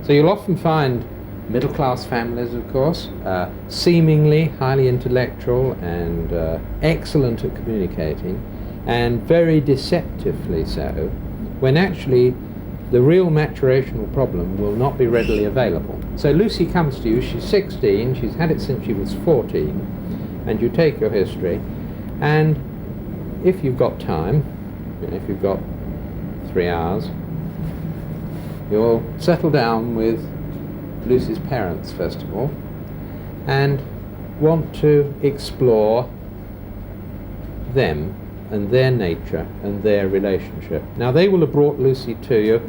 So you'll often find middle-class families, of course, seemingly highly intellectual and excellent at communicating, and very deceptively so, when actually the real maturational problem will not be readily available. So Lucy comes to you, she's 16, she's had it since she was 14, and you take your history, and if you've got time, if you've got 3 hours, you'll settle down with Lucy's parents first of all, and want to explore them and their nature and their relationship. Now they will have brought Lucy to you.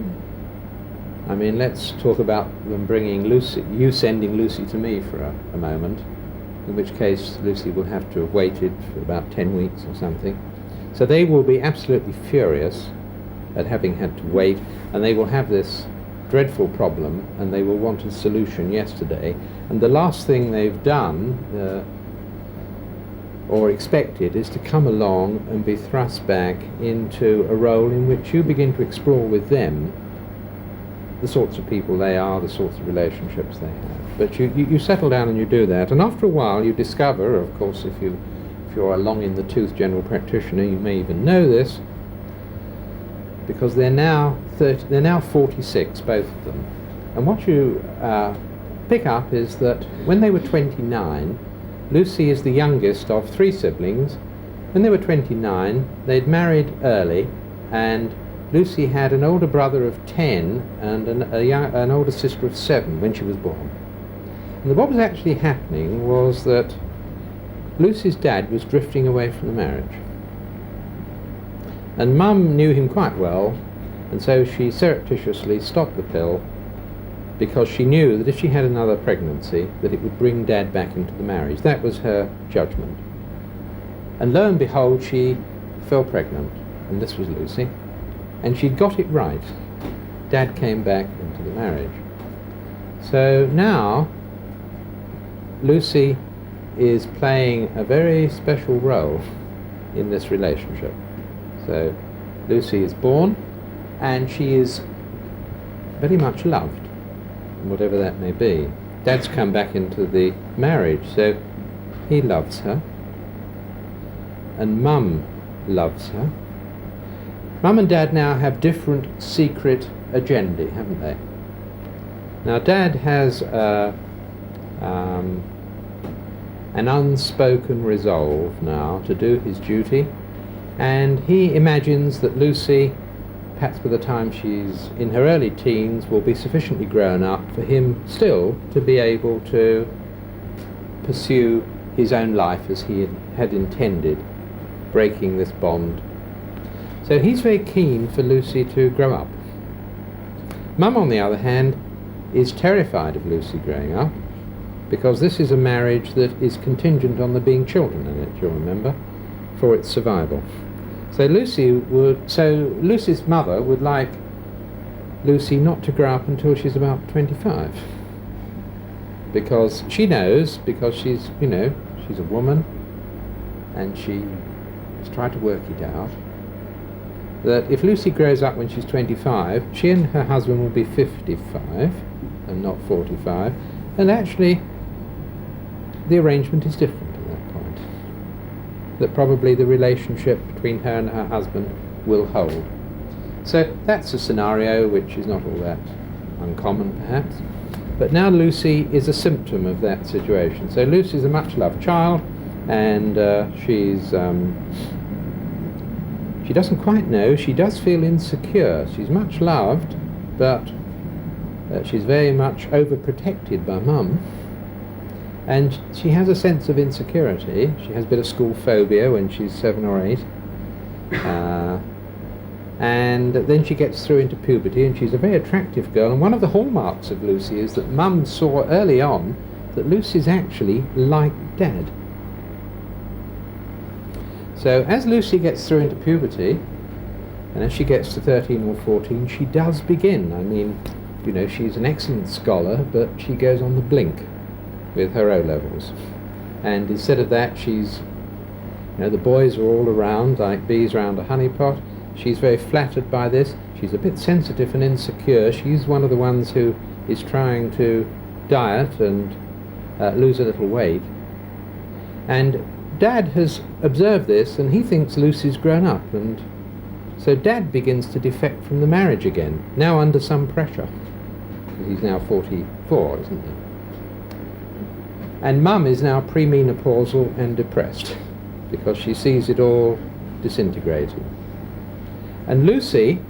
I mean, let's talk about them bringing Lucy, you sending Lucy to me for a moment, in which case Lucy will have to have waited for about 10 weeks or something. So they will be absolutely furious at having had to wait, and they will have this dreadful problem, and they will want a solution yesterday. And the last thing they've done or expected is to come along and be thrust back into a role in which you begin to explore with them the sorts of people they are, the sorts of relationships they have. But you settle down and you do that, and after a while you discover, of course, if you're a long-in-the-tooth general practitioner, you may even know this, because they're now 46, both of them. And what you pick up is that when they were 29, Lucy is the youngest of 3 siblings. When they were 29, they'd married early, and Lucy had an older brother of 10 and an older sister of 7 when she was born. And what was actually happening was that Lucy's dad was drifting away from the marriage. And Mum knew him quite well, and so she surreptitiously stopped the pill, because she knew that if she had another pregnancy, that it would bring Dad back into the marriage. That was her judgment. And lo and behold, she fell pregnant, and this was Lucy, and she'd got it right. Dad came back into the marriage. So now Lucy is playing a very special role in this relationship. So Lucy is born, and she is very much loved, whatever that may be. Dad's come back into the marriage, so he loves her, and Mum loves her. Mum and Dad now have different secret agendae, haven't they? Now Dad has an unspoken resolve now to do his duty, and he imagines that Lucy, perhaps by the time she's in her early teens, will be sufficiently grown up for him still to be able to pursue his own life as he had intended, breaking this bond. So he's very keen for Lucy to grow up. Mum, on the other hand, is terrified of Lucy growing up, because this is a marriage that is contingent on there being children in it, you'll remember, for its survival. So Lucy's mother would like Lucy not to grow up until she's about 25, because she knows, because she's a woman, and she has tried to work it out, that if Lucy grows up when she's 25, she and her husband will be 55 and not 45, and actually the arrangement is different at that point. That probably the relationship between her and her husband will hold. So that's a scenario which is not all that uncommon perhaps. But now Lucy is a symptom of that situation. So Lucy's a much loved child, and she doesn't quite know, she does feel insecure. She's much loved, but she's very much overprotected by Mum. And she has a sense of insecurity. She has a bit of school phobia when she's 7 or 8. And then she gets through into puberty, and she's a very attractive girl. And one of the hallmarks of Lucy is that Mum saw early on that Lucy's actually like Dad. So as Lucy gets through into puberty, and as she gets to 13 or 14, she does begin. I mean, she's an excellent scholar, but she goes on the blink with her O-levels. And instead of that, she's, the boys are all around like bees around a honey pot. She's very flattered by this. She's a bit sensitive and insecure. She's one of the ones who is trying to diet and lose a little weight. And Dad has observed this, and he thinks Lucy's grown up, and so Dad begins to defect from the marriage again, now under some pressure. He's now 44, isn't he? And Mum is now premenopausal and depressed because she sees it all disintegrating. And Lucy,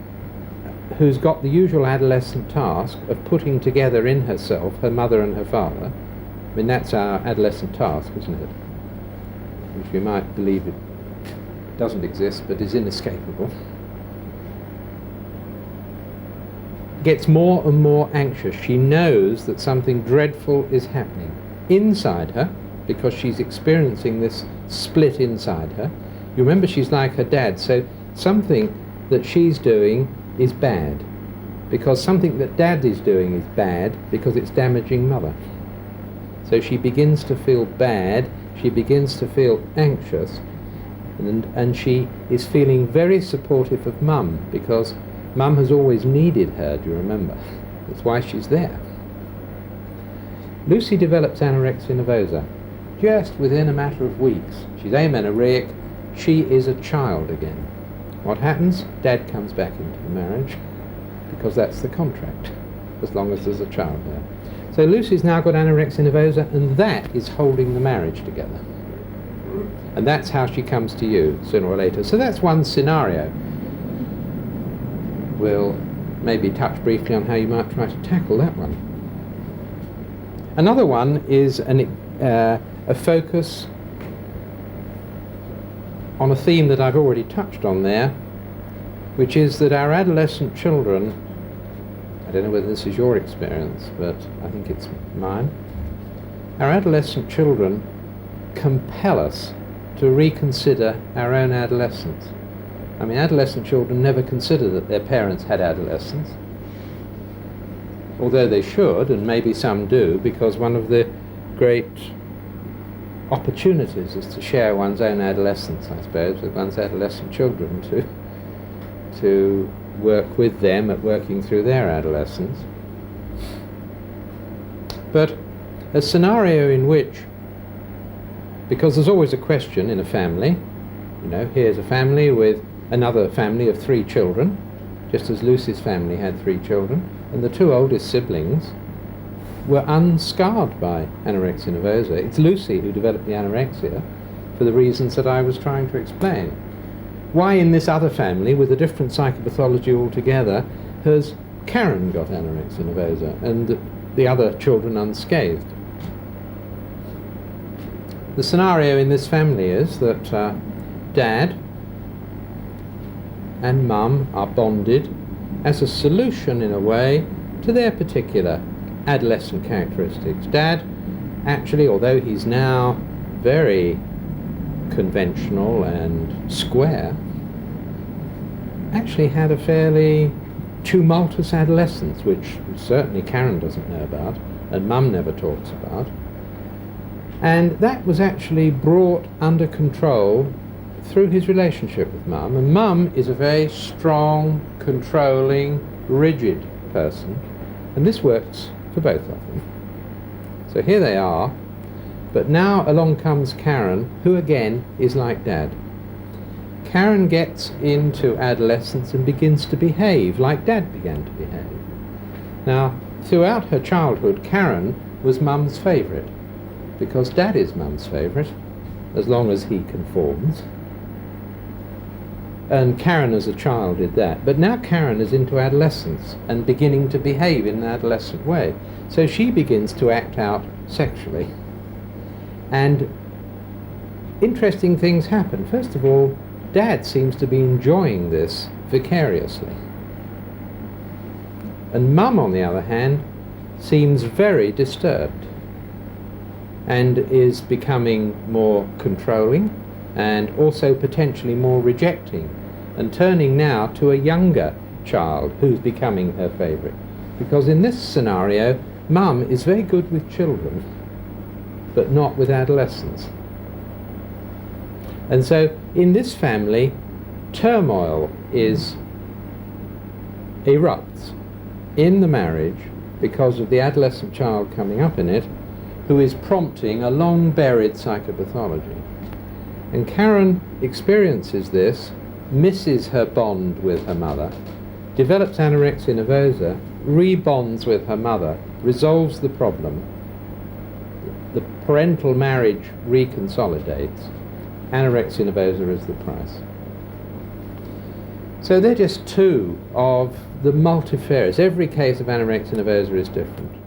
who's got the usual adolescent task of putting together in herself her mother and her father, I mean, that's our adolescent task, isn't it? Which we might believe it doesn't exist but is inescapable, gets more and more anxious. She knows that something dreadful is happening inside her because she's experiencing this split inside her. You remember, she's like her dad, so something that she's doing is bad because something that Dad is doing is bad because it's damaging Mother. So she begins to feel bad, she begins to feel anxious, and she is feeling very supportive of Mum because Mum has always needed her, do you remember? That's why she's there. Lucy develops anorexia nervosa just within a matter of weeks. She's amenorrheic, she is a child again. What happens? Dad comes back into the marriage because that's the contract, as long as there's a child there. So Lucy's now got anorexia nervosa, and that is holding the marriage together. And that's how she comes to you sooner or later. So that's one scenario. We'll maybe touch briefly on how you might try to tackle that one. Another one is a focus on a theme that I've already touched on there, which is that our adolescent children, I don't know whether this is your experience, but I think it's mine, our adolescent children compel us to reconsider our own adolescence. I mean, adolescent children never consider that their parents had adolescence, although they should, and maybe some do, because one of the great opportunities is to share one's own adolescence, I suppose, with one's adolescent children, to work with them at working through their adolescence. But a scenario in which, because there's always a question in a family, you know, here's a family with another family of 3 children, just as Lucy's family had 3 children, and the 2 oldest siblings were unscarred by anorexia nervosa. It's Lucy who developed the anorexia for the reasons that I was trying to explain. Why in this other family, with a different psychopathology altogether, has Karen got anorexia nervosa and the other children unscathed? The scenario in this family is that Dad and Mum are bonded as a solution, in a way, to their particular adolescent characteristics. Dad, actually, although he's now very conventional and square, actually had a fairly tumultuous adolescence, which certainly Karen doesn't know about, and Mum never talks about. And that was actually brought under control through his relationship with Mum. And Mum is a very strong, controlling, rigid person, and this works for both of them. So here they are, but now along comes Karen, who again is like Dad. Karen gets into adolescence and begins to behave like Dad began to behave. Now, throughout her childhood, Karen was Mum's favourite, because Dad is Mum's favourite, as long as he conforms. And Karen as a child did that. But now Karen is into adolescence and beginning to behave in an adolescent way. So she begins to act out sexually. And interesting things happen. First of all, Dad seems to be enjoying this vicariously. And Mum, on the other hand, seems very disturbed and is becoming more controlling and also potentially more rejecting, and turning now to a younger child who's becoming her favourite. Because in this scenario, Mum is very good with children, but not with adolescents. And so in this family, turmoil erupts in the marriage because of the adolescent child coming up in it, who is prompting a long-buried psychopathology. And Karen experiences this, misses her bond with her mother, develops anorexia nervosa, rebonds with her mother, resolves the problem, the parental marriage reconsolidates, anorexia nervosa is the price. So they're just two of the multifarious. Every case of anorexia nervosa is different.